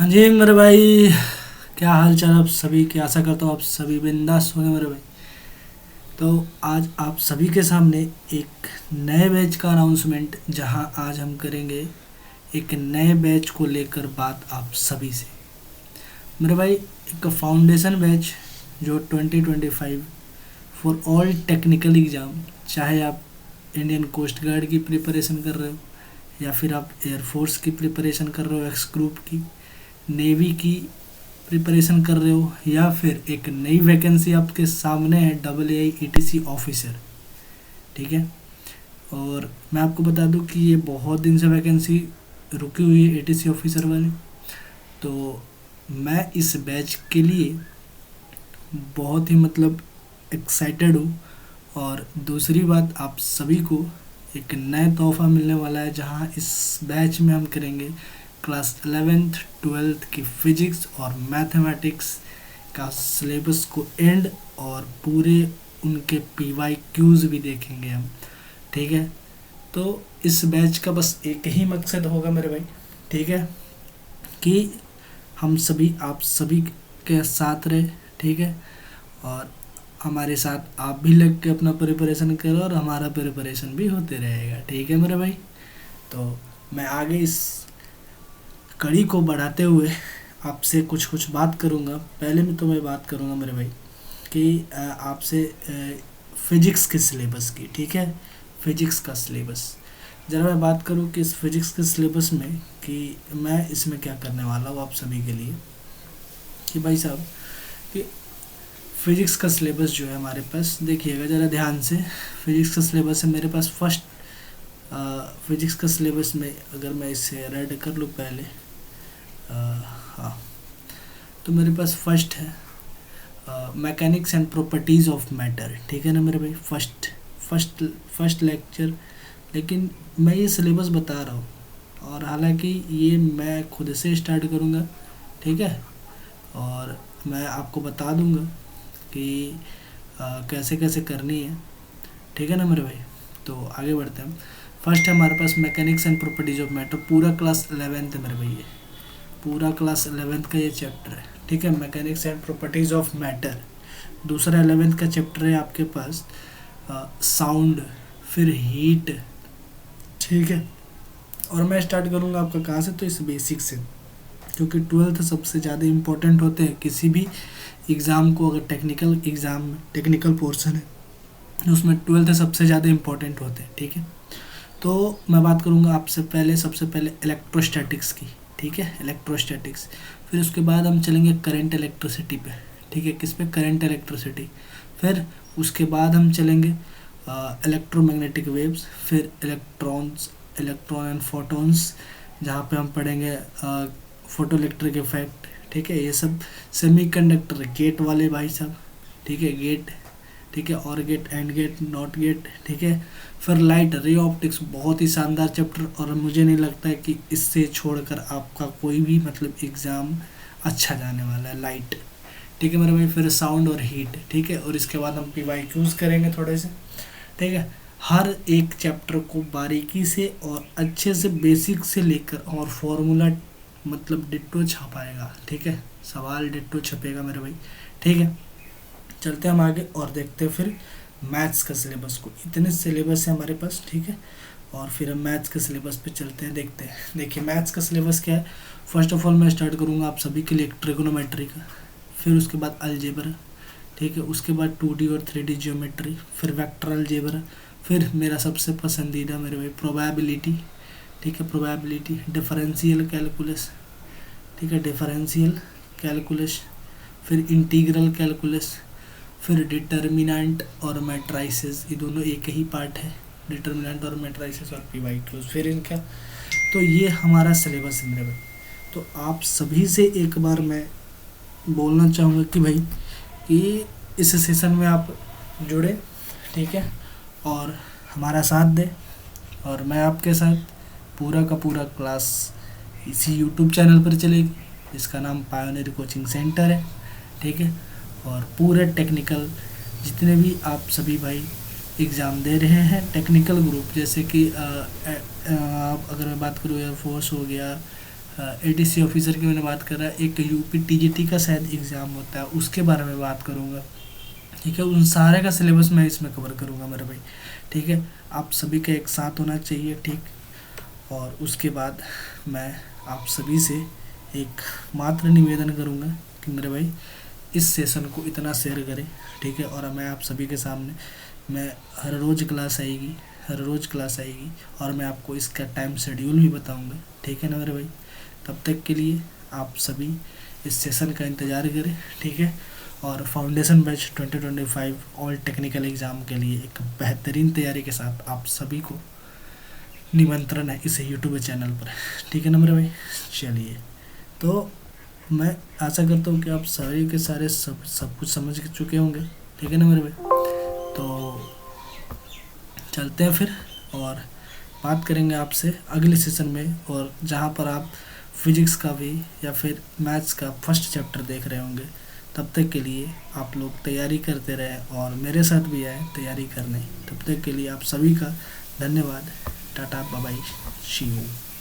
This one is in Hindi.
हाँ जी मेरे भाई, क्या हाल चाल आप सभी की। आशा करता हूँ आप सभी बिंदास होंगे मेरे भाई। तो आज आप सभी के सामने एक नए बैच का अनाउंसमेंट, जहां आज हम करेंगे एक नए बैच को लेकर बात आप सभी से। मेरे भाई, एक फाउंडेशन बैच जो 2025 फॉर ऑल टेक्निकल एग्ज़ाम, चाहे आप इंडियन कोस्ट गार्ड की प्रिपरेशन कर रहे हो, या फिर आप एयरफोर्स की प्रिपरेशन कर रहे हो, एक्स ग्रुप की, नेवी की प्रिपरेशन कर रहे हो, या फिर एक नई वैकेंसी आपके सामने है AA ऑफिसर। ठीक है। और मैं आपको बता दूं कि ये बहुत दिन से वैकेंसी रुकी हुई है ATC ऑफिसर वाली। तो मैं इस बैच के लिए बहुत ही एक्साइटेड हूँ। और दूसरी बात, आप सभी को एक नया तोहफा मिलने वाला है, जहाँ इस बैच में हम करेंगे क्लास 11th 12th की फिजिक्स और मैथमेटिक्स का सिलेबस को एंड, और पूरे उनके PYQs भी देखेंगे हम। ठीक है। तो इस बैच का बस एक ही मकसद होगा मेरे भाई, ठीक है, कि हम सभी आप सभी के साथ रहे। ठीक है। और हमारे साथ आप भी लग के अपना प्रिपरेशन करो, और हमारा प्रिपरेशन भी होते रहेगा। ठीक है मेरे भाई। तो मैं आगे इस कड़ी को बढ़ाते हुए आपसे कुछ कुछ बात करूँगा। पहले में तो मैं बात करूँगा मेरे भाई कि आपसे फिजिक्स के सिलेबस की। ठीक है। फिजिक्स का सिलेबस, ज़रा मैं बात करूँ कि इस फिजिक्स के सिलेबस में कि मैं इसमें क्या करने वाला हूँ आप सभी के लिए। कि भाई साहब, कि फिजिक्स का सिलेबस जो है हमारे पास, देखिएगा ज़रा ध्यान से। फिजिक्स का सिलेबस है मेरे पास फर्स्ट। फिजिक्स का सिलेबस में अगर मैं इसे रेड कर लूँ पहले, हाँ, तो मेरे पास फर्स्ट है mechanics and properties of matter. ठीक है ना मेरे भाई। First lecture. लेकिन मैं ये सिलेबस बता रहा हूँ, और हालांकि ये मैं खुद से स्टार्ट करूँगा। ठीक है। और मैं आपको बता दूँगा कि कैसे कैसे करनी है। ठीक है ना मेरे भाई। तो आगे बढ़ते हैं। फर्स्ट है हमारे पास mechanics and properties of matter, पूरा क्लास 11th है मेरे भाई। ये पूरा क्लास 11th का ये चैप्टर है। ठीक है, mechanics and properties of matter. दूसरा 11th का चैप्टर है आपके पास साउंड, फिर हीट। ठीक है। और मैं स्टार्ट करूँगा आपका कहाँ से, तो इस बेसिक से, क्योंकि 12th सबसे ज़्यादा इम्पोर्टेंट होते हैं किसी भी एग्ज़ाम को। अगर टेक्निकल एग्ज़ाम में टेक्निकल पोर्शन है, तो उसमें 12th सबसे ज़्यादा इम्पोर्टेंट होते हैं। ठीक है। तो मैं बात करूँगा आपसे पहले, सबसे पहले इलेक्ट्रोस्टैटिक्स की। ठीक है, इलेक्ट्रोस्टैटिक्स। फिर उसके बाद हम चलेंगे करंट इलेक्ट्रिसिटी पे। ठीक है, किस पे, करंट इलेक्ट्रिसिटी। फिर उसके बाद हम चलेंगे इलेक्ट्रोमैग्नेटिक वेव्स, फिर इलेक्ट्रॉन एंड फोटॉन्स, जहाँ पे हम पढ़ेंगे फोटो इलेक्ट्रिक इफेक्ट। ठीक है, ये सब सेमीकंडक्टर गेट वाले भाई साहब। ठीक है, गेट। ठीक है, और gate, and gate, not gate. ठीक है। फिर लाइट रे ऑप्टिक्स, बहुत ही शानदार चैप्टर, और मुझे नहीं लगता है कि इससे छोड़कर आपका कोई भी एग्ज़ाम अच्छा जाने वाला है, लाइट। ठीक है मेरे भाई। फिर साउंड और हीट। ठीक है। और इसके बाद हम PYQs करेंगे थोड़े से। ठीक है। हर एक चैप्टर को बारीकी से और अच्छे से, बेसिक से लेकर, और फॉर्मूला डिट्टो छपाएगा। ठीक है, सवाल डिट्टो छपेगा मेरे भाई। ठीक है। चलते हैं हम आगे और देखते हैं फिर मैथ्स का सिलेबस को। इतने सिलेबस है हमारे पास। ठीक है। और फिर हम मैथ्स के सिलेबस पे चलते हैं, देखते हैं। देखिए मैथ्स का सिलेबस क्या है। फर्स्ट ऑफ ऑल मैं स्टार्ट करूँगा आप सभी के लिए ट्रिगोनोमेट्री का, फिर उसके बाद अलजेब्रा। ठीक है। उसके बाद 2D और 3D ज्योमेट्री, फिर वेक्टर अलजेब्रा, फिर मेरा सबसे पसंदीदा मेरे भाई प्रोबेबिलिटी। ठीक है, प्रोबेबिलिटी, डिफरेंशियल कैलकुलस। ठीक है, डिफरेंशियल कैलकुलस, फिर इंटीग्रल कैलकुलस, फिर डिटर्मिनेंट और मैट्राइसेस। ये दोनों एक ही पार्ट है, डिटर्मिनेंट और मैट्राइसेस और PYQs फिर इनका। तो ये हमारा सिलेबस है मेरे भाई। तो आप सभी से एक बार मैं बोलना चाहूँगा कि भाई, कि इस सेशन में आप जुड़े। ठीक है। और हमारा साथ दें, और मैं आपके साथ पूरा का पूरा क्लास इसी यूट्यूब चैनल पर चलेगी, जिसका नाम पायोनियर कोचिंग सेंटर है। ठीक है। और पूरे टेक्निकल जितने भी आप सभी भाई एग्ज़ाम दे रहे हैं, टेक्निकल ग्रुप, जैसे कि आप अगर मैं बात करूँ एयरफोर्स हो गया, एटीसी ऑफिसर की मैंने बात करा, एक यूपी टीजीटी का शायद एग्ज़ाम होता है उसके बारे में बात करूँगा। ठीक है, उन सारे का सिलेबस मैं इसमें कवर करूँगा मेरे भाई। ठीक है, आप सभी का एक साथ होना चाहिए। ठीक, और उसके बाद मैं आप सभी से एक मात्र निवेदन करूँगा कि मेरे भाई इस सेशन को इतना शेयर करें। ठीक है, और मैं आप सभी के सामने मैं हर रोज़ क्लास आएगी, हर रोज़ क्लास आएगी और मैं आपको इसका टाइम शेड्यूल भी बताऊंगा। ठीक है ना मेरे भाई, तब तक के लिए आप सभी इस सेशन का इंतज़ार करें। ठीक है, और foundation batch 2025 all technical exam के लिए एक बेहतरीन तैयारी के साथ आप सभी को निमंत्रण है इस यूट्यूब चैनल पर। ठीक है ना मेरे भाई, चलिए, तो मैं आशा करता हूँ कि आप सारे के सारे सब कुछ समझ चुके होंगे। ठीक है ना मेरे भाई, तो चलते हैं फिर और बात करेंगे आपसे अगले सेशन में, और जहाँ पर आप फिजिक्स का भी या फिर मैथ्स का फर्स्ट चैप्टर देख रहे होंगे। तब तक के लिए आप लोग तैयारी करते रहें और मेरे साथ भी आए तैयारी करने। तब तक के लिए आप सभी का धन्यवाद। टाटा बाय बाय, सी यू।